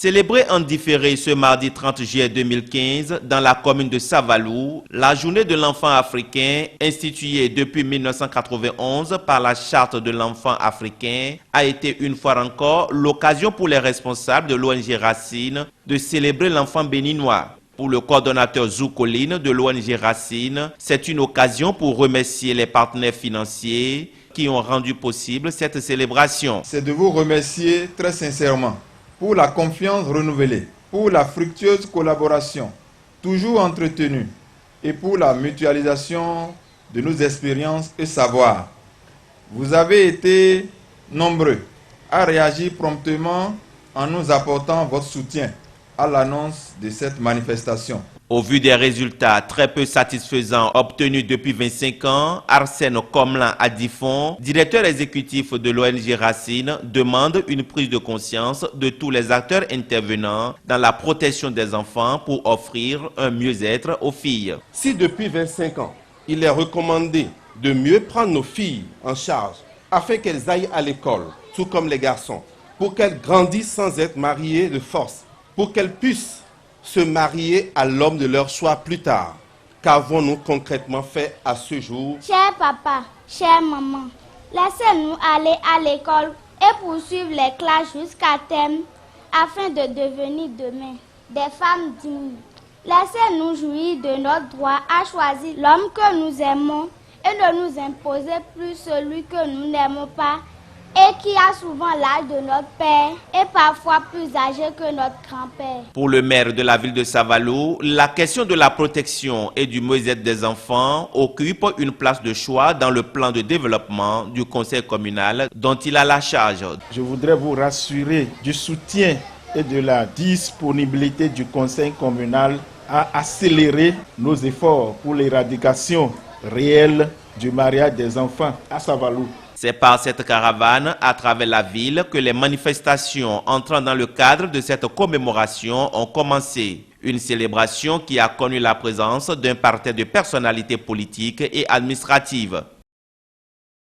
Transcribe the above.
Célébrée en différé ce mardi 30 juillet 2015 dans la commune de Savalou, la journée de l'enfant africain, instituée depuis 1991 par la Charte de l'enfant africain, a été une fois encore l'occasion pour les responsables de l'ONG Racine de célébrer l'enfant béninois. Pour le coordonnateur Zoukoline de l'ONG Racine, c'est une occasion pour remercier les partenaires financiers qui ont rendu possible cette célébration. C'est de vous remercier très sincèrement pour la confiance renouvelée, pour la fructueuse collaboration toujours entretenue et pour la mutualisation de nos expériences et savoirs. Vous avez été nombreux à réagir promptement en nous apportant votre soutien à l'annonce de cette manifestation. Au vu des résultats très peu satisfaisants obtenus depuis 25 ans, Arsène Komlan Adifon, directeur exécutif de l'ONG Racine, demande une prise de conscience de tous les acteurs intervenants dans la protection des enfants pour offrir un mieux-être aux filles. Si depuis 25 ans, il est recommandé de mieux prendre nos filles en charge afin qu'elles aillent à l'école, tout comme les garçons, pour qu'elles grandissent sans être mariées de force, pour qu'elles puissent se marier à l'homme de leur choix plus tard. Qu'avons-nous concrètement fait à ce jour? Cher papa, chère maman, laissez-nous aller à l'école et poursuivre les classes jusqu'à terme afin de devenir demain des femmes dignes. Laissez-nous jouir de notre droit à choisir l'homme que nous aimons et ne nous imposer plus celui que nous n'aimons pas et qui a souvent l'âge de notre père et parfois plus âgé que notre grand-père. Pour le maire de la ville de Savalou, la question de la protection et du mieux-être des enfants occupe une place de choix dans le plan de développement du conseil communal dont il a la charge. Je voudrais vous rassurer du soutien et de la disponibilité du conseil communal à accélérer nos efforts pour l'éradication réelle du mariage des enfants à Savalou. C'est par cette caravane à travers la ville que les manifestations entrant dans le cadre de cette commémoration ont commencé. Une célébration qui a connu la présence d'un parterre de personnalités politiques et administratives.